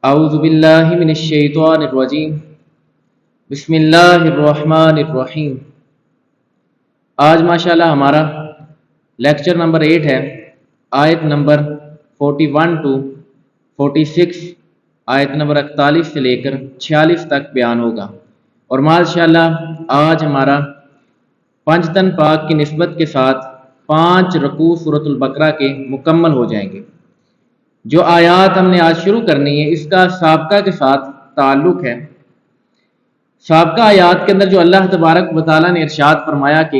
اعوذ باللہ من الشیطان الرجیم بسم اللہ الرحمن الرحیم۔ آج ماشاءاللہ ہمارا لیکچر نمبر 8 ہے۔ آیت نمبر 41 ٹو 46، آیت نمبر 41 سے لے کر 46 تک بیان ہوگا، اور ماشاءاللہ آج ہمارا پنجتن پاک کی نسبت کے ساتھ 5 رکوع سورۃ البقرہ کے مکمل ہو جائیں گے۔ جو آیات ہم نے آج شروع کرنی ہے اس کا سابقہ کے ساتھ تعلق ہے۔ سابقہ آیات کے اندر جو اللہ تبارک و تعالیٰ نے ارشاد فرمایا کہ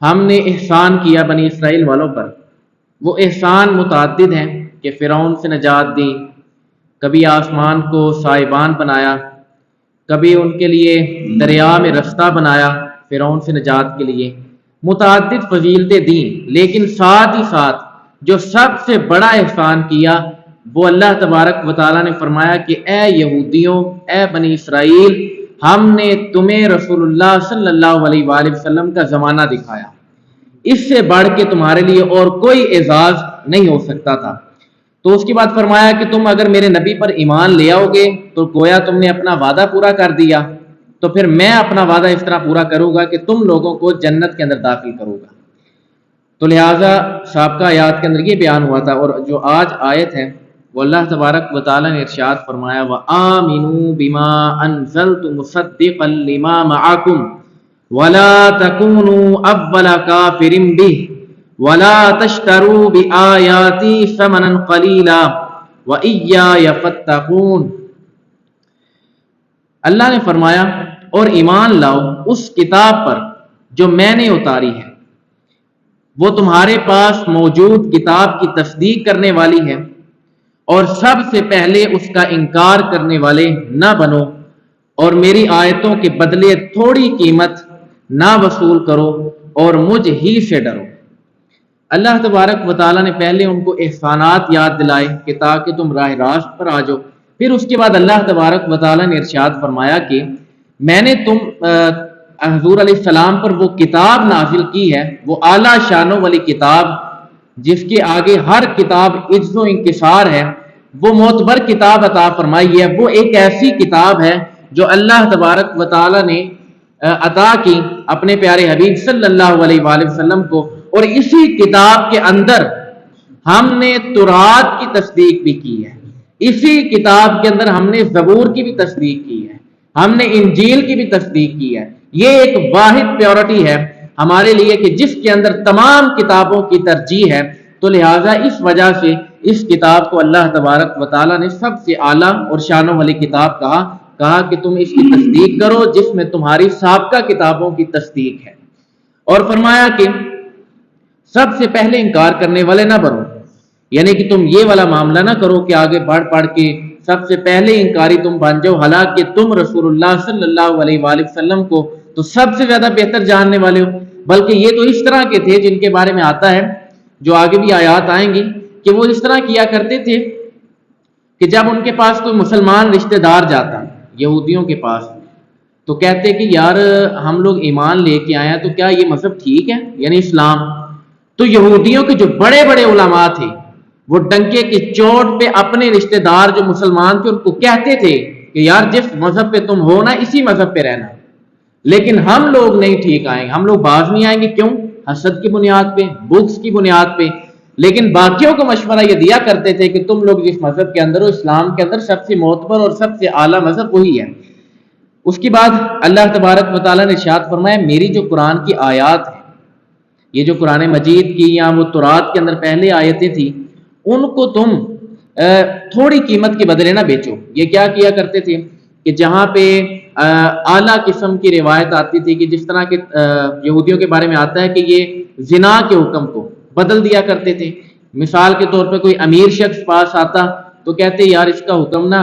ہم نے احسان کیا بنی اسرائیل والوں پر، وہ احسان متعدد ہیں کہ فرعون سے نجات دی، کبھی آسمان کو سائبان بنایا، کبھی ان کے لیے دریا میں رستہ بنایا فرعون سے نجات کے لیے، متعدد فضیلتیں دیں، لیکن ساتھ ہی ساتھ جو سب سے بڑا احسان کیا وہ اللہ تبارک و تعالیٰ نے فرمایا کہ اے یہودیوں، اے بنی اسرائیل، ہم نے تمہیں رسول اللہ صلی اللہ علیہ وآلہ وسلم کا زمانہ دکھایا، اس سے بڑھ کے تمہارے لیے اور کوئی اعزاز نہیں ہو سکتا تھا۔ تو اس کے بعد فرمایا کہ تم اگر میرے نبی پر ایمان لے آؤ گے تو گویا تم نے اپنا وعدہ پورا کر دیا، تو پھر میں اپنا وعدہ اس طرح پورا کروں گا کہ تم لوگوں کو جنت کے اندر داخل کروں گا۔ تو لہٰذا سابقہ آیات کے اندر یہ بیان ہوا تھا، اور جو آج آیت ہے وہ اللہ تبارک و تعالیٰ نے ارشاد فرمایا وَآمِنُوا بِمَا أَنزَلْتُ مُصَدِّقًا لِمَا مَعَكُمْ وَلَا تَكُونُوا أَوَّلَ كَافِرٍ بِهِ وَلَا تَشْتَرُوا بِآيَاتِي ثَمَنًا قَلِيلًا وَإِيَّايَ فَاتَّقُونِ۔ اللہ نے فرمایا اور ایمان لاؤ اس کتاب پر جو میں نے اتاری ہے، وہ تمہارے پاس موجود کتاب کی تصدیق کرنے والی ہے، اور سب سے پہلے اس کا انکار کرنے والے نہ بنو، اور میری آیتوں کے بدلے تھوڑی قیمت نہ وصول کرو، اور مجھ ہی سے ڈرو۔ اللہ تبارک و تعالیٰ نے پہلے ان کو احسانات یاد دلائے کہ تاکہ تم راہ راست پر آ جاؤ، پھر اس کے بعد اللہ تبارک و تعالیٰ نے ارشاد فرمایا کہ میں نے حضور علیہ السلام پر وہ کتاب نازل کی ہے، وہ اعلیٰ شانوں والی کتاب جس کے آگے ہر کتاب عجز و انکسار ہے، وہ معتبر کتاب عطا فرمائی ہے۔ وہ ایک ایسی کتاب ہے جو اللہ تبارک و تعالیٰ نے عطا کی اپنے پیارے حبیب صلی اللہ علیہ وآلہ وسلم کو، اور اسی کتاب کے اندر ہم نے تورات کی تصدیق بھی کی ہے، اسی کتاب کے اندر ہم نے زبور کی بھی تصدیق کی ہے، ہم نے انجیل کی بھی تصدیق کی ہے۔ یہ ایک واحد پیورٹی ہے ہمارے لیے کہ جس کے اندر تمام کتابوں کی ترجیح ہے، تو لہٰذا اس وجہ سے اس کتاب کو اللہ تبارک و تعالیٰ نے سب سے اعلیٰ اور شانوں والی کتاب کہا کہ تم اس کی تصدیق کرو جس میں تمہاری سابقہ کتابوں کی تصدیق ہے، اور فرمایا کہ سب سے پہلے انکار کرنے والے نہ بنو، یعنی کہ تم یہ والا معاملہ نہ کرو کہ آگے بڑھ کے سب سے پہلے انکاری تم بن جاؤ، حالانکہ تم رسول اللہ صلی اللہ علیہ وآلہ وسلم کو تو سب سے زیادہ بہتر جاننے والے ہو، بلکہ یہ تو اس طرح کے تھے جن کے بارے میں آتا ہے، جو آگے بھی آیات آئیں گی، کہ وہ اس طرح کیا کرتے تھے کہ جب ان کے پاس کوئی مسلمان رشتہ دار جاتا یہودیوں کے پاس، تو کہتے کہ یار ہم لوگ ایمان لے کے آئے ہیں، تو کیا یہ مذہب ٹھیک ہے، یعنی اسلام؟ تو یہودیوں کے جو بڑے بڑے علماء تھے وہ ڈنکے کی چوٹ پہ اپنے رشتہ دار جو مسلمان تھے ان کو کہتے تھے کہ یار جس مذہب پہ تم ہو نا اسی مذہب پہ رہنا، لیکن ہم لوگ نہیں ٹھیک آئیں گے، ہم لوگ باز نہیں آئیں گے۔ کیوں؟ حسد کی بنیاد پہ، بغض کی بنیاد پہ۔ لیکن باقیوں کو مشورہ یہ دیا کرتے تھے کہ تم لوگ جس مذہب کے اندر ہو، اسلام کے اندر سب سے معتبر اور سب سے اعلیٰ مذہب وہی ہے۔ اس کے بعد اللہ تبارک و تعالیٰ نے ارشاد فرمایا میری جو قرآن کی آیات ہیں، یہ جو قرآن مجید کی یا وہ تورات کے اندر پہلے آیتیں تھیں، ان کو تم تھوڑی قیمت کے بدلے نہ بیچو۔ یہ کیا کیا کرتے تھے کہ جہاں پہ اعلیٰ قسم کی روایت آتی تھی کہ جس طرح کے یہودیوں کے بارے میں آتا ہے کہ یہ زنا کے حکم کو بدل دیا کرتے تھے۔ مثال کے طور پہ کوئی امیر شخص پاس آتا تو کہتے یار اس کا حکم نا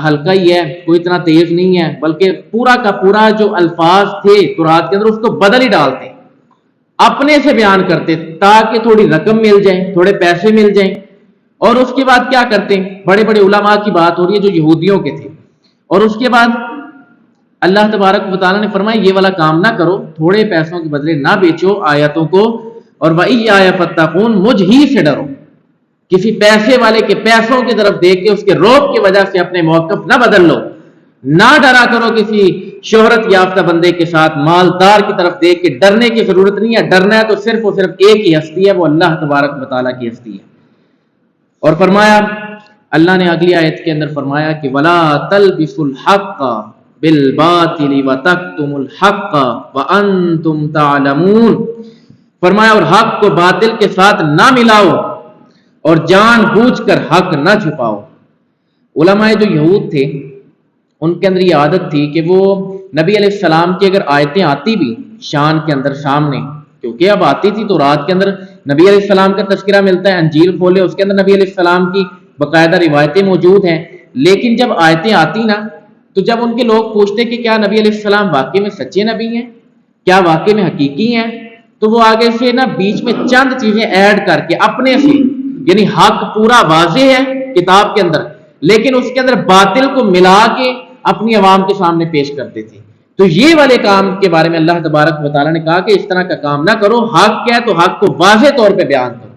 ہلکا ہی ہے، کوئی اتنا تیز نہیں ہے، بلکہ پورا کا پورا جو الفاظ تھے تورات کے اندر اس کو بدل ہی ڈالتے، اپنے سے بیان کرتے تاکہ تھوڑی رقم مل جائے، تھوڑے پیسے مل جائیں۔ اور اس کے بعد کیا کرتے ہیں، بڑے بڑے علماء کی بات ہو رہی ہے جو یہودیوں کے تھے، اور اس کے بعد اللہ تبارک و تعالیٰ نے فرمایا یہ والا کام نہ کرو، تھوڑے پیسوں کے بدلے نہ بیچو آیتوں کو، اور وَإِيَّايَ فَاتَّقُونِ، مجھ ہی سے ڈرو۔ کسی پیسے والے کے پیسوں کی طرف دیکھ کے اس کے روب کی وجہ سے اپنے موقف نہ بدل لو، نہ ڈرا کرو کسی شہرت یافتہ بندے کے ساتھ مالدار کی طرف دیکھ کے ڈرنے کی ضرورت نہیں ہے، ڈرنا ہے تو صرف اور صرف ایک ہی ہستی ہے، وہ اللہ تبارک و تعالیٰ کی ہستی ہے۔ اور فرمایا اللہ نے اگلی آیت کے اندر فرمایا کہ وَلَا تَلْبِسُوا الْحَقَّ بِالْبَاطِلِ وَتَكْتُمُوا الْحَقَّ وَأَنْتُمْ تَعْلَمُونَ، فرمایا اور حق کو باطل کے ساتھ نہ ملاؤ اور جان بوجھ کر حق نہ چھپاؤ۔ علماء جو یہود تھے ان کے اندر یہ عادت تھی کہ وہ نبی علیہ السلام کی اگر آیتیں آتی بھی شان کے اندر سامنے، کیونکہ اب آتی تھی تو رات کے اندر نبی علیہ السلام کا تذکرہ ملتا ہے، انجیل کھولے اس کے اندر نبی علیہ السلام کی باقاعدہ روایتیں موجود ہیں، لیکن جب آیتیں آتی نا تو جب ان کے لوگ پوچھتے کہ کیا نبی علیہ السلام واقعی میں سچے نبی ہیں، کیا واقعی میں حقیقی ہیں، تو وہ آگے سے نا بیچ میں چند چیزیں ایڈ کر کے اپنے سے، یعنی حق پورا واضح ہے کتاب کے اندر لیکن اس کے اندر باطل کو ملا کے اپنی عوام کے سامنے پیش کرتے تھے۔ تو یہ والے کام کے بارے میں اللہ تبارک و تعالیٰ نے کہا کہ اس طرح کا کام نہ کرو، حق کیا ہے تو حق کو واضح طور پہ بیان کرو،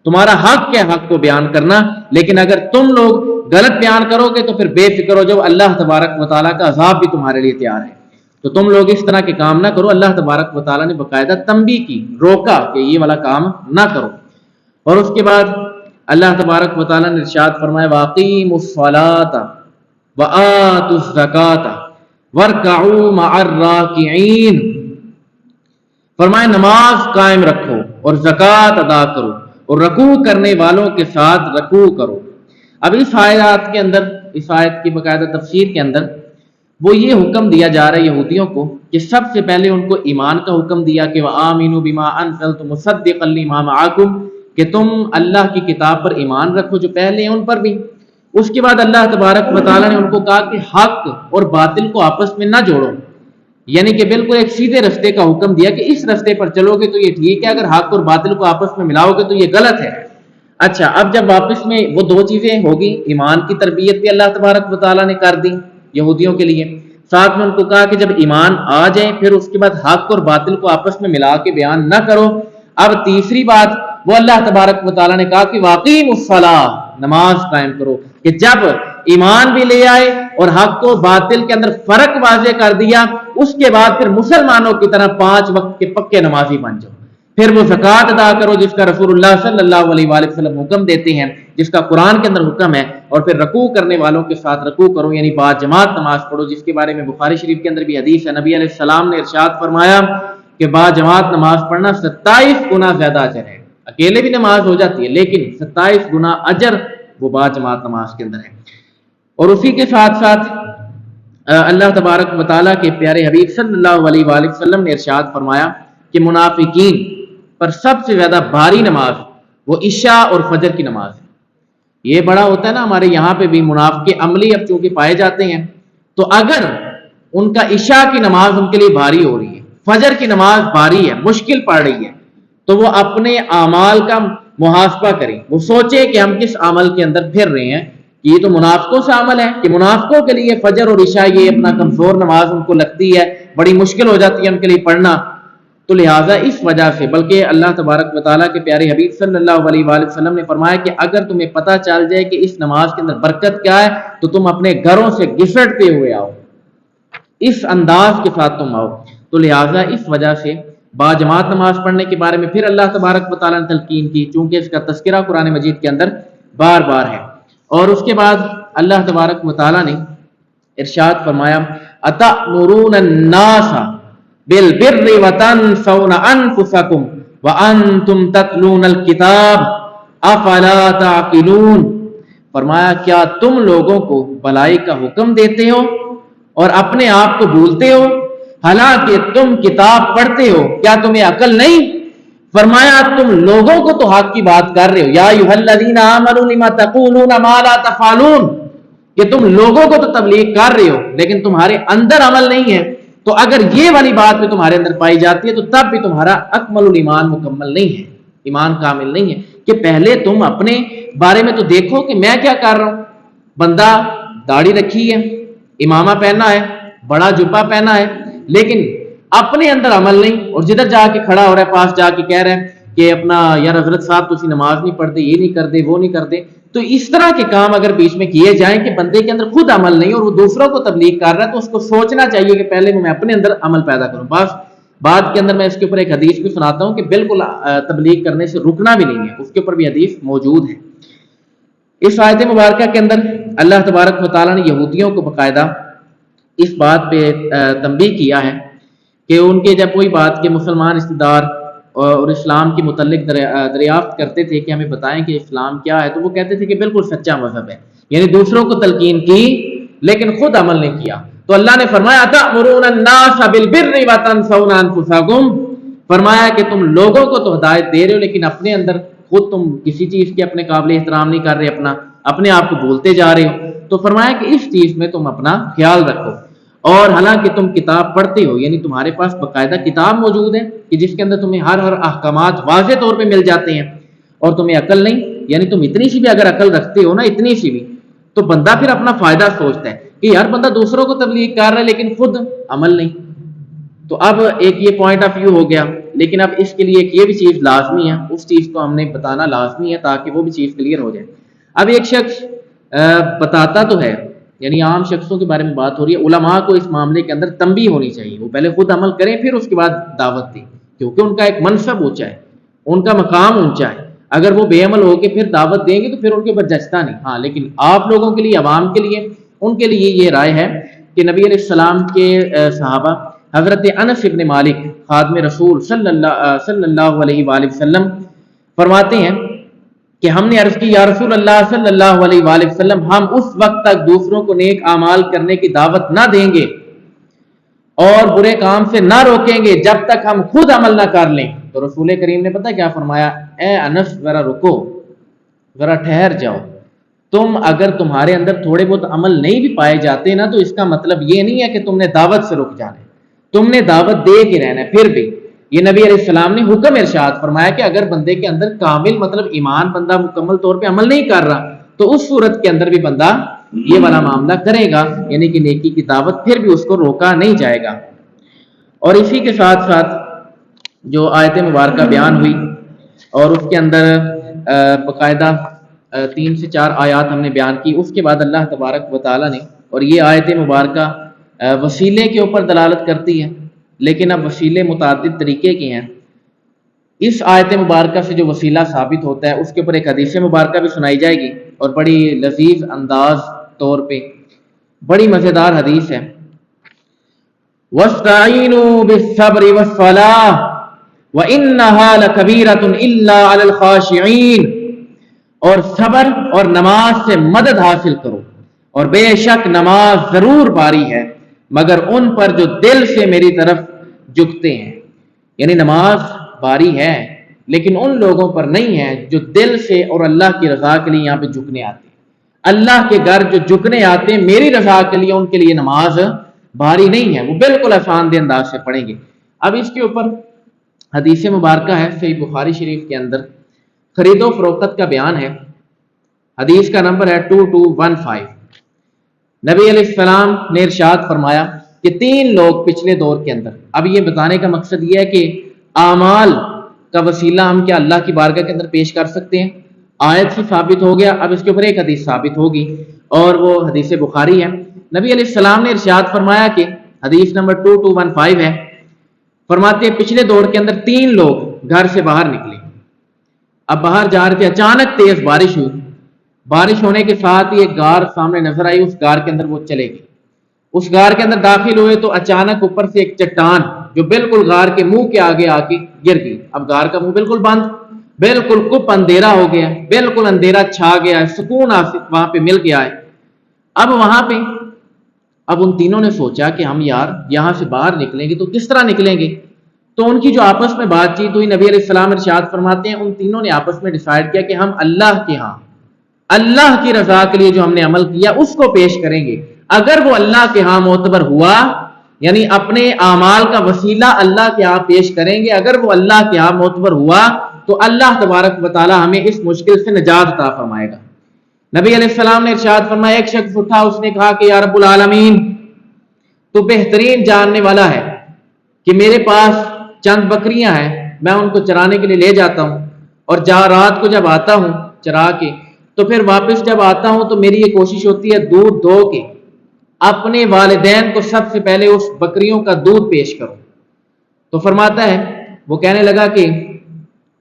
تمہارا حق کیا ہے حق کو بیان کرنا، لیکن اگر تم لوگ غلط بیان کرو گے تو پھر بے فکر ہو جاؤ، اللہ تبارک و تعالیٰ کا عذاب بھی تمہارے لیے تیار ہے، تو تم لوگ اس طرح کے کام نہ کرو۔ اللہ تبارک و تعالیٰ نے باقاعدہ تنبیہ کی، روکا کہ یہ والا کام نہ کرو۔ اور اس کے بعد اللہ تبارک و تعالیٰ نے ارشاد فرمایا وَأَقِیمُوا الصَّلَاةَ وَآتُوا الزَّکَاةَ وَارْکَعُوا مَعَ الرَّاکِعِینَ، فرمایا نماز قائم رکھو اور زکوٰۃ ادا کرو اور رکوع کرنے والوں کے ساتھ رکوع کرو۔ اب اس آیات کے اندر، اس آیت کی باقاعدہ تفسیر کے اندر وہ یہ حکم دیا جا رہا ہے یہودیوں کو کہ سب سے پہلے ان کو ایمان کا حکم دیا کہ وَآمِنُوا بِمَا أَنزَلْتُ مُصَدِّقًا لِمَا مَعَكُمْ، کہ تم اللہ کی کتاب پر ایمان رکھو جو پہلے ہیں ان پر بھی۔ اس کے بعد اللہ تبارک و تعالیٰ نے ان کو کہا کہ حق اور باطل کو آپس میں نہ جوڑو، یعنی کہ بالکل ایک سیدھے رستے کا حکم دیا کہ اس رستے پر چلو گے تو یہ ٹھیک ہے، اگر حق اور باطل کو آپس میں ملاؤ گے تو یہ غلط ہے۔ اچھا، اب جب واپس میں وہ دو چیزیں ہوگی، ایمان کی تربیت بھی اللہ تبارک و تعالیٰ نے کر دی یہودیوں کے لیے، ساتھ میں ان کو کہا کہ جب ایمان آ جائے پھر اس کے بعد حق اور باطل کو آپس میں ملا کے بیان نہ کرو۔ اب تیسری بات وہ اللہ تبارک و تعالیٰ نے کہا کہ وَأَقِیمُوا الصَّلَاةَ، نماز قائم کرو، کہ جب ایمان بھی لے آئے اور حق و باطل کے اندر فرق واضح کر دیا، اس کے بعد پھر مسلمانوں کی طرح 5 وقت کے پکے نمازی بن جاؤ، پھر وہ زکوٰۃ ادا کرو جس کا رسول اللہ صلی اللہ علیہ وآلہ وسلم حکم دیتے ہیں، جس کا قرآن کے اندر حکم ہے، اور پھر رکوع کرنے والوں کے ساتھ رکوع کرو، یعنی با جماعت نماز پڑھو، جس کے بارے میں بخاری شریف کے اندر بھی حدیث ہے، نبی علیہ السلام نے ارشاد فرمایا کہ با جماعت نماز پڑھنا 27 گنا زیادہ اجر ہے، اکیلے بھی نماز ہو جاتی ہے لیکن 27 گنا اجر وہ با جماعت نماز کے اندر ہے۔ اور اسی کے ساتھ ساتھ اللہ تبارک و تعالیٰ کے پیارے حبیب صلی اللہ علیہ وآلہ وسلم نے ارشاد فرمایا کہ منافقین پر سب سے زیادہ بھاری نماز وہ عشاء اور فجر کی نماز ہے۔ یہ بڑا ہوتا ہے نا، ہمارے یہاں پہ بھی منافق عملی اب چونکہ پائے جاتے ہیں، تو اگر ان کا عشاء کی نماز ان کے لیے بھاری ہو رہی ہے، فجر کی نماز بھاری ہے، مشکل پڑ رہی ہے، تو وہ اپنے اعمال کا محاسبہ کریں، وہ سوچے کہ ہم کس عمل کے اندر پھر رہے ہیں، کہ یہ تو منافقوں سے عمل ہے، کہ منافقوں کے لیے فجر اور عشاء یہ اپنا کمزور نماز ان کو لگتی ہے، بڑی مشکل ہو جاتی ہے ان کے لیے پڑھنا، تو لہٰذا اس وجہ سے بلکہ اللہ تبارک و تعالیٰ کے پیارے حبیب صلی اللہ علیہ وآلہ وسلم نے فرمایا کہ اگر تمہیں پتہ چل جائے کہ اس نماز کے اندر برکت کیا ہے تو تم اپنے گھروں سے گھسٹتے ہوئے آؤ، اس انداز کے ساتھ تم آؤ۔ تو لہٰذا اس وجہ سے با جماعت نماز پڑھنے کے بارے میں پھر اللہ تبارک و تعالیٰ نے تلقین کی، چونکہ اس کا تذکرہ قرآن مجید کے اندر بار بار ہے۔ اور اس کے بعد اللہ تبارک و تعالیٰ نے ارشاد فرمایا أَتَأْمُرُونَ النَّاسَ بِالْبِرِّ وَتَنْسَوْنَ أَنفُسَكُمْ وَأَنْتُمْ تَتْلُونَ الْكِتَابَ أَفَلَا تَعْقِلُونَ، فرمایا کیا تم لوگوں کو بھلائی کا حکم دیتے ہو اور اپنے آپ کو بھولتے ہو حالانکہ تم کتاب پڑھتے ہو، کیا تمہیں عقل نہیں؟ فرمایا تم لوگوں کو تو حق کی بات کر رہے ہو، یا ایھا الذین آمنوا لما تقولون ما لا تفعلون، کہ تم لوگوں کو تو تبلیغ کر رہے ہو لیکن تمہارے اندر عمل نہیں ہے۔ تو اگر یہ والی بات بھی تمہارے اندر پائی جاتی ہے تو تب بھی تمہارا اکمل الایمان مکمل نہیں ہے، ایمان کامل نہیں ہے، کہ پہلے تم اپنے بارے میں تو دیکھو کہ میں کیا کر رہا ہوں۔ بندہ داڑھی رکھی ہے، امامہ پہنا ہے، بڑا جبہ پہنا ہے، لیکن اپنے اندر عمل نہیں، اور جدھر جا کے کھڑا ہو رہا ہے پاس جا کے کہہ رہا ہے کہ اپنا یار حضرت صاحب تو نماز نہیں پڑھتے، یہ نہیں کرتے، وہ نہیں کرتے. تو اس طرح کے کام اگر بیچ میں کیے جائیں کہ بندے کے اندر خود عمل نہیں اور وہ دوسروں کو تبلیغ کر رہا ہے، تو اس کو سوچنا چاہیے کہ پہلے میں اپنے اندر عمل پیدا کروں. بات کے اندر میں اس کے اوپر ایک حدیث بھی سناتا ہوں کہ بالکل تبلیغ کرنے سے رکنا بھی نہیں ہے، اس کے اوپر بھی حدیث موجود ہے. اس آیت مبارکہ کے اندر اللہ تبارک و تعالیٰ نے یہودیوں کو باقاعدہ اس بات پہ تنبیہ کیا ہے کہ ان کے جب کوئی بات کے مسلمان رشتہ دار اور اسلام کے متعلق دریافت کرتے تھے کہ ہمیں بتائیں کہ اسلام کیا ہے، تو وہ کہتے تھے کہ بالکل سچا مذہب ہے، یعنی دوسروں کو تلقین کی لیکن خود عمل نہیں کیا. تو اللہ نے فرمایا تأمرون الناس بالبر وتنسون انفسکم، فرمایا کہ تم لوگوں کو تو ہدایت دے رہے ہو لیکن اپنے اندر خود تم کسی چیز کے اپنے قابل احترام نہیں کر رہے، اپنے آپ کو بھولتے جا رہے ہو. تو فرمایا کہ اس چیز میں تم اپنا خیال رکھو. اور حالانکہ تم کتاب پڑھتے ہو، یعنی تمہارے پاس باقاعدہ کتاب موجود ہے کہ جس کے اندر تمہیں ہر احکامات واضح طور پہ مل جاتے ہیں، اور تمہیں عقل نہیں، یعنی تم اتنی سی بھی اگر عقل رکھتے ہو نا، اتنی سی بھی، تو بندہ پھر اپنا فائدہ سوچتا ہے کہ یار بندہ دوسروں کو تبلیغ کر رہا ہے لیکن خود عمل نہیں. تو اب ایک یہ پوائنٹ آف ویو ہو گیا، لیکن اب اس کے لیے ایک یہ بھی چیز لازمی ہے، اس چیز کو ہم نے بتانا لازمی ہے تاکہ وہ بھی چیز کلیئر ہو جائے. اب ایک شخص بتاتا تو ہے، یعنی عام شخصوں کے بارے میں بات ہو رہی ہے، علماء کو اس معاملے کے اندر تنبیہ ہونی چاہیے، وہ پہلے خود عمل کریں پھر اس کے بعد دعوت دیں، کیونکہ ان کا ایک منصب اونچا ہے، ان کا مقام اونچا ہے. اگر وہ بے عمل ہو کے پھر دعوت دیں گے تو پھر ان کے اوپر جچتا نہیں. ہاں لیکن آپ لوگوں کے لیے، عوام کے لیے، ان کے لیے یہ رائے ہے کہ نبی علیہ السلام کے صحابہ حضرت انس ابن مالک خادم رسول صلی اللہ علیہ وآلہ وسلم فرماتے ہیں کہ ہم نے عرض کی یا رسول اللہ صلی اللہ علیہ وآلہ وسلم، ہم اس وقت تک دوسروں کو نیک اعمال کرنے کی دعوت نہ دیں گے اور برے کام سے نہ روکیں گے جب تک ہم خود عمل نہ کر لیں. تو رسول کریم نے پتہ کیا فرمایا؟ اے انس ذرا رکو، ذرا ٹھہر جاؤ. تم اگر تمہارے اندر تھوڑے بہت عمل نہیں بھی پائے جاتے نا، تو اس کا مطلب یہ نہیں ہے کہ تم نے دعوت سے رک جانا ہے، تم نے دعوت دے کے رہنا ہے. پھر بھی یہ نبی علیہ السلام نے حکم ارشاد فرمایا کہ اگر بندے کے اندر کامل مطلب ایمان، بندہ مکمل طور پہ عمل نہیں کر رہا، تو اس صورت کے اندر بھی بندہ یہ والا معاملہ کرے گا، یعنی کہ نیکی کی دعوت، پھر بھی اس کو روکا نہیں جائے گا. اور اسی کے ساتھ ساتھ جو آیت مبارکہ بیان ہوئی اور اس کے اندر باقاعدہ 3 سے 4 آیات ہم نے بیان کی، اس کے بعد اللہ تبارک و تعالیٰ نے، اور یہ آیت مبارکہ وسیلے کے اوپر دلالت کرتی ہے، لیکن اب وسیلے متعدد طریقے کے ہیں. اس آیت مبارکہ سے جو وسیلہ ثابت ہوتا ہے اس کے اوپر ایک حدیث مبارکہ بھی سنائی جائے گی، اور بڑی لذیذ انداز طور پہ بڑی مزیدار حدیث ہے. وَاسْتَعِينُوا بِالصَّبْرِ وَالصَّلَاةِ وَإِنَّهَا لَكَبِيرَةٌ إِلَّا عَلَى الْخَاشِعِينَ، اور صبر اور نماز سے مدد حاصل کرو، اور بے شک نماز ضرور باری ہے مگر ان پر جو دل سے میری طرف جھکتے ہیں. یعنی نماز باری ہے لیکن ان لوگوں پر نہیں ہے جو دل سے اور اللہ کی رضا کے لیے یہاں پہ جھکنے آتے ہیں. اللہ کے گھر جو جھکنے آتے ہیں میری رضا کے لیے، ان کے لیے نماز باری نہیں ہے، وہ بالکل آسان دہ انداز سے پڑھیں گے. اب اس کے اوپر حدیث مبارکہ ہے صحیح بخاری شریف کے اندر، خرید و فروخت کا بیان ہے. حدیث کا نمبر ہے 2215. نبی علیہ السلام نے ارشاد فرمایا کہ 3 لوگ پچھلے دور کے اندر، اب یہ بتانے کا مقصد یہ ہے کہ اعمال کا وسیلہ ہم کیا اللہ کی بارگاہ کے اندر پیش کر سکتے ہیں. آیت سے ثابت ہو گیا، اب اس کے اوپر ایک حدیث ثابت ہوگی اور وہ حدیث بخاری ہے. نبی علیہ السلام نے ارشاد فرمایا کہ حدیث نمبر 2215 ہے، فرماتے ہیں پچھلے دور کے اندر 3 لوگ گھر سے باہر نکلے. اب باہر جا رہے تھے، اچانک تیز بارش ہوئی، بارش ہونے کے ساتھ ہی ایک غار سامنے نظر آئی، اس غار کے اندر وہ چلے گئے. اس غار کے اندر داخل ہوئے تو اچانک اوپر سے ایک چٹان جو بالکل غار کے منہ کے آگے آ کے گر گئی. اب غار کا منہ بالکل بند، بالکل کپ اندھیرا ہو گیا، بالکل اندھیرا چھا گیا ہے، سکون وہاں پہ مل گیا ہے. اب وہاں پہ اب ان تینوں نے سوچا کہ ہم یار یہاں سے باہر نکلیں گے تو کس طرح نکلیں گے. تو ان کی جو آپس میں بات چیت ہوئی، نبی علیہ السلام ارشاد فرماتے ہیں ان تینوں نے آپس میں ڈیسائیڈ کیا کہ ہم اللہ کے ہاں اللہ کی رضا کے لیے جو ہم نے عمل کیا اس کو پیش کریں گے. اگر وہ اللہ کے ہاں معتبر ہوا، یعنی اپنے اعمال کا وسیلہ اللہ کے ہاں پیش کریں گے، اگر وہ اللہ کے ہاں معتبر ہوا تو اللہ تبارک و تعالی ہمیں اس مشکل سے نجات عطا فرمائے گا. نبی علیہ السلام نے ارشاد فرمایا، ایک شخص اٹھا، اس نے کہا کہ یا رب العالمین، تو بہترین جاننے والا ہے کہ میرے پاس چند بکریاں ہیں میں ان کو چرانے کے لیے لے جاتا ہوں، اور رات کو جب آتا ہوں چرا کے تو پھر واپس جب آتا ہوں تو میری یہ کوشش ہوتی ہے دودھ دو کے اپنے والدین کو سب سے پہلے اس بکریوں کا دودھ پیش کروں۔ تو فرماتا ہے وہ کہنے لگا کہ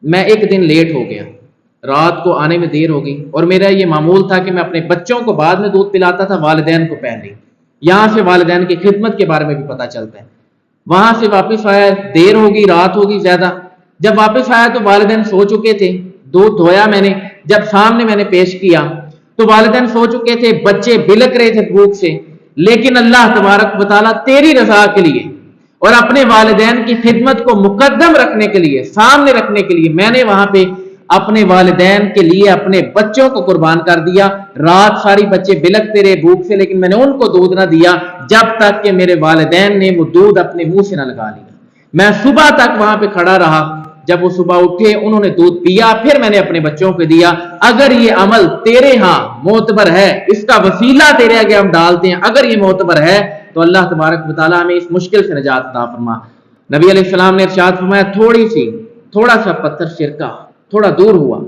میں ایک دن لیٹ ہو گیا، رات کو آنے میں دیر ہو گئی، اور میرا یہ معمول تھا کہ میں اپنے بچوں کو بعد میں دودھ پلاتا تھا، والدین کو پہلے۔ یہاں سے والدین کی خدمت کے بارے میں بھی پتہ چلتا ہے۔ وہاں سے واپس آیا، دیر ہوگی، رات ہوگی زیادہ، جب واپس آیا تو والدین سو چکے تھے، دودھ دھویا میں نے، جب سامنے میں نے پیش کیا تو والدین سو چکے تھے، بچے بلک رہے تھے بھوک سے، لیکن اللہ تبارک و تعالیٰ تیری رضا کے لیے اور اپنے والدین کی خدمت کو مقدم رکھنے کے لیے، سامنے رکھنے کے لیے، میں نے وہاں پہ اپنے والدین کے لیے اپنے بچوں کو قربان کر دیا۔ رات ساری بچے بلکتے رہے بھوک سے، لیکن میں نے ان کو دودھ نہ دیا جب تک کہ میرے والدین نے وہ دودھ اپنے منہ سے نہ لگا لیا۔ میں صبح تک وہاں پہ کھڑا رہا، جب وہ صبح اٹھے انہوں نے دودھ پیا، پھر میں نے اپنے بچوں کو دیا۔ اگر یہ عمل تیرے ہاں معتبر ہے، اس کا وسیلہ تیرے آگے ہم ڈالتے ہیں، اگر یہ معتبر ہے تو اللہ تبارک و تعالیٰ ہمیں اس مشکل سے نجات عطا فرما۔ نبی علیہ السلام نے ارشاد فرمایا تھوڑا سا پتھر سرکہ تھوڑا دور ہوا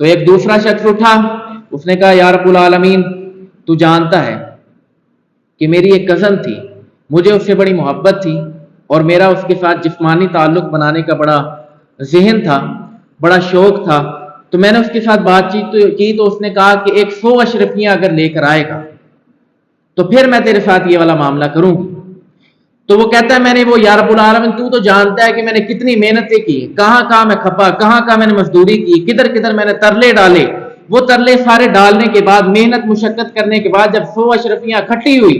تو ایک دوسرا شخص اٹھا، اس نے کہا یا رب العالمین تو جانتا ہے کہ میری ایک کزن تھی، مجھے اس سے بڑی محبت تھی اور میرا اس کے ساتھ جسمانی تعلق بنانے کا بڑا ذہن تھا، بڑا شوق تھا، تو میں نے اس کے ساتھ بات چیت کی تو اس نے کہا کہ 100 اشرفیاں اگر لے کر آئے گا تو پھر میں تیرے ساتھ یہ والا معاملہ کروں گی۔ تو وہ کہتا ہے میں نے وہ یا رب العالمین تو جانتا ہے کہ میں نے کتنی محنتیں کی، کہاں میں کھپا، کہاں میں نے مزدوری کی، کدھر میں نے ترلے ڈالے، وہ ترلے سارے ڈالنے کے بعد، محنت مشقت کرنے کے بعد جب 100 اشرفیاں اکٹھی ہوئی،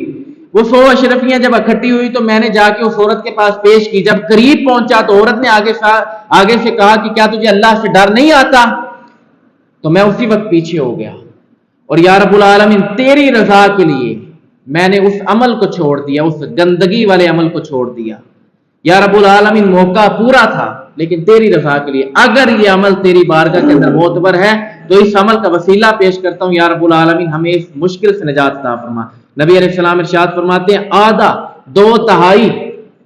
وہ 100 اشرفیاں جب اکٹھی ہوئی تو میں نے جا کے اس عورت کے پاس پیش کی۔ جب قریب پہنچا تو عورت نے آگے سے کہا کہ کیا تجھے اللہ سے ڈر نہیں آتا؟ تو میں اسی وقت پیچھے ہو گیا اور یا رب العالمین تیری رضا کے لیے میں نے اس عمل کو چھوڑ دیا، اس گندگی والے عمل کو چھوڑ دیا۔ یا رب العالمین موقع پورا تھا لیکن تیری رضا کے لیے، اگر یہ عمل تیری بارگاہ کے اندر معتبر ہے تو اس عمل کا وسیلہ پیش کرتا ہوں، یا رب العالمین ہمیں اس مشکل سے نجات عطا فرما۔ نبی علیہ السلام ارشاد فرماتے ہیں آدھا 2/3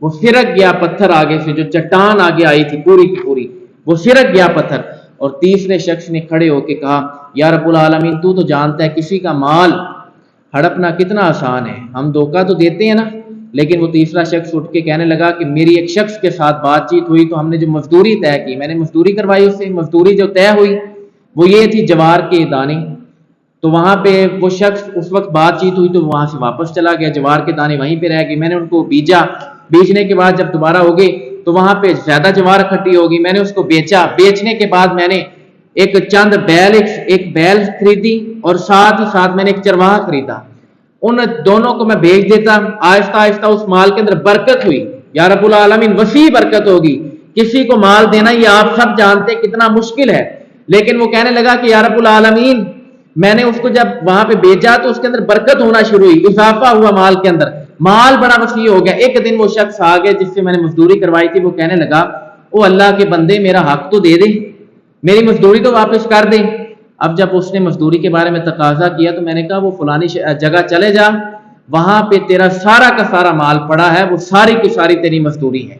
وہ سرک گیا پتھر، آگے سے جو چٹان آگے آئی تھی پوری کی پوری وہ سرک گیا پتھر، اور تیسرے شخص نے کھڑے ہو کے کہا یا رب العالمین تو جانتا ہے کسی کا مال ہڑپنا کتنا آسان ہے، ہم دھوکہ تو دیتے ہیں نا، لیکن وہ تیسرا شخص اٹھ کے کہنے لگا کہ میری ایک شخص کے ساتھ بات چیت ہوئی تو ہم نے جو مزدوری طے کی، میں نے مزدوری کروائی اس سے، مزدوری جو طے ہوئی وہ یہ تھی جوار کے دانے، تو وہاں پہ وہ شخص اس وقت بات چیت ہوئی تو وہاں سے واپس چلا گیا، جوار کے دانے وہیں پہ رہ گئے، میں نے ان کو بیچنے کے بعد جب دوبارہ ہو گئے تو وہاں پہ زیادہ جوار اکٹھی ہوگی، میں نے اس کو بیچا، بیچنے کے بعد میں نے ایک بیل خریدی اور ساتھ ہی ساتھ میں نے ایک چرواہا خریدا، ان دونوں کو میں بیچ دیتا، آہستہ آہستہ اس مال کے اندر برکت ہوئی۔ یا رب العالمین وسیع برکت ہوگی، کسی کو مال دینا یہ آپ سب جانتے کتنا مشکل ہے، لیکن وہ کہنے لگا کہ یا رب العالمین میں نے اس کو جب وہاں پہ بیچا تو اس کے اندر برکت ہونا شروع ہوئی، اضافہ ہوا مال کے اندر، مال بڑا وسیع ہو گیا۔ ایک دن وہ شخص آ گیا جس سے میں نے مزدوری کروائی تھی، وہ کہنے لگا او اللہ کے بندے میرا حق تو دے دے، میری مزدوری تو واپس کر دے۔ اب جب اس نے مزدوری کے بارے میں تقاضا کیا تو میں نے کہا وہ فلانی جگہ چلے جا، وہاں پہ تیرا سارا کا سارا مال پڑا ہے، وہ ساری کی ساری تیری مزدوری ہے۔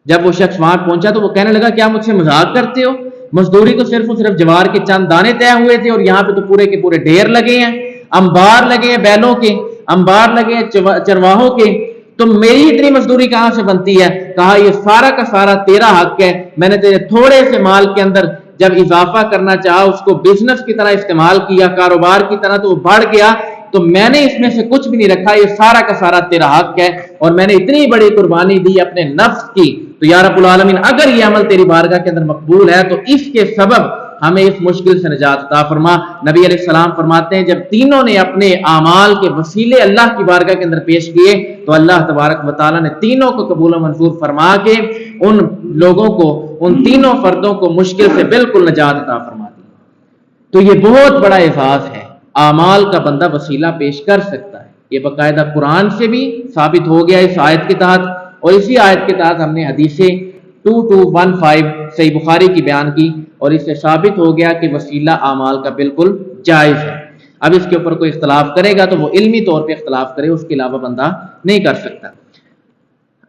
جب وہ شخص وہاں پہنچا تو وہ کہنے لگا کیا مجھ سے مذاق کرتے ہو، مزدوری تو صرف اور صرف جوار کے چند دانے طے ہوئے تھے اور یہاں پہ تو پورے کے پورے ڈھیر لگے ہیں، انبار لگے ہیں بیلوں کے، انبار لگے ہیں چرواہوں کے، تو میری اتنی مزدوری کہاں سے بنتی ہے؟ کہا یہ سارا کا سارا تیرا حق ہے، میں نے تیرے تھوڑے سے مال کے اندر جب اضافہ کرنا چاہا، اس کو بزنس کی طرح استعمال کیا، کاروبار کی طرح، تو وہ بڑھ گیا، تو میں نے اس میں سے کچھ بھی نہیں رکھا، یہ سارا کا سارا تیرا حق ہے، اور میں نے اتنی بڑی قربانی دی اپنے نفس کی، تو یا رب العالمین اگر یہ عمل تیری بارگاہ کے اندر مقبول ہے تو اس کے سبب ہمیں اس مشکل سے نجات عطا فرما۔ نبی علیہ السلام فرماتے ہیں جب تینوں نے اپنے اعمال کے وسیلے اللہ کی بارگاہ کے اندر پیش کیے تو اللہ تبارک و تعالیٰ نے تینوں کو قبول و منظور فرما کے ان لوگوں کو، ان تینوں فردوں کو مشکل سے بالکل نجات عطا فرما دی۔ تو یہ بہت بڑا اعزاز ہے، اعمال کا بندہ وسیلہ پیش کر سکتا ہے، یہ باقاعدہ قرآن سے بھی ثابت ہو گیا اس آیت کے تحت، اور اسی آیت کے تحت ہم نے حدیث 2215 صحیح بخاری کی بیان کی، اور اس سے ثابت ہو گیا کہ وسیلہ اعمال کا بالکل جائز ہے۔ اب اس کے اوپر کوئی اختلاف کرے گا تو وہ علمی طور پہ اختلاف کرے، اس کے علاوہ بندہ نہیں کر سکتا۔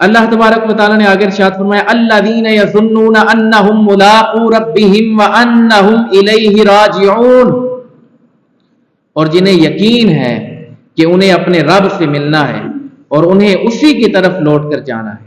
اللہ تبارک و تعالیٰ نے آگے ارشاد فرمایا الذین یظنون انہم ملاقو ربہم وانہم الیہ راجعون، اور جنہیں یقین ہے کہ انہیں اپنے رب سے ملنا ہے اور انہیں اسی کی طرف لوٹ کر جانا ہے.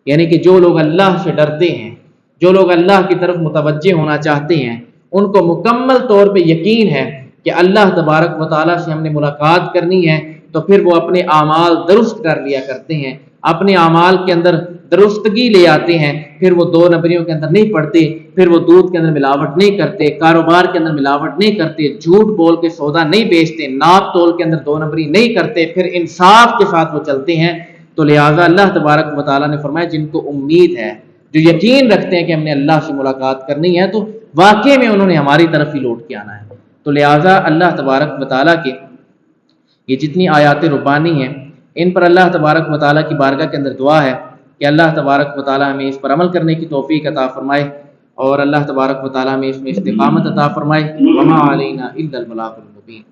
یعنی کہ جو لوگ اللہ سے ڈرتے ہیں، جو لوگ اللہ کی طرف متوجہ ہونا چاہتے ہیں، ان کو مکمل طور پہ یقین ہے کہ اللہ تبارک و تعالیٰ سے ہم نے ملاقات کرنی ہے، تو پھر وہ اپنے اعمال درست کر لیا کرتے ہیں، اپنے اعمال کے اندر درستگی لے آتے ہیں، پھر وہ دو نمبریوں کے اندر نہیں پڑتے، پھر وہ دودھ کے اندر ملاوٹ نہیں کرتے، کاروبار کے اندر ملاوٹ نہیں کرتے، جھوٹ بول کے سودا نہیں بیچتے، ناپ تول کے اندر دو نمبری نہیں کرتے، پھر انصاف کے ساتھ وہ چلتے ہیں. تو لہٰذا اللہ تبارک و تعالیٰ نے فرمایا جن کو امید ہے، جو یقین رکھتے ہیں کہ ہم نے اللہ سے ملاقات کرنی ہے، تو واقعی میں انہوں نے ہماری طرف ہی لوٹ کے آنا ہے. تو لہٰذا اللہ تبارک و تعالیٰ کے یہ جتنی آیات ربانی ہیں، ان پر اللہ تبارک و تعالیٰ کی بارگاہ کے اندر دعا ہے کہ اللہ تبارک و تعالیٰ ہمیں اس پر عمل کرنے کی توفیق عطا فرمائے، اور اللہ تبارک و تعالیٰ ہمیں اس میں استقامت عطا فرمائے. وما علینا الا البلاغ المبین.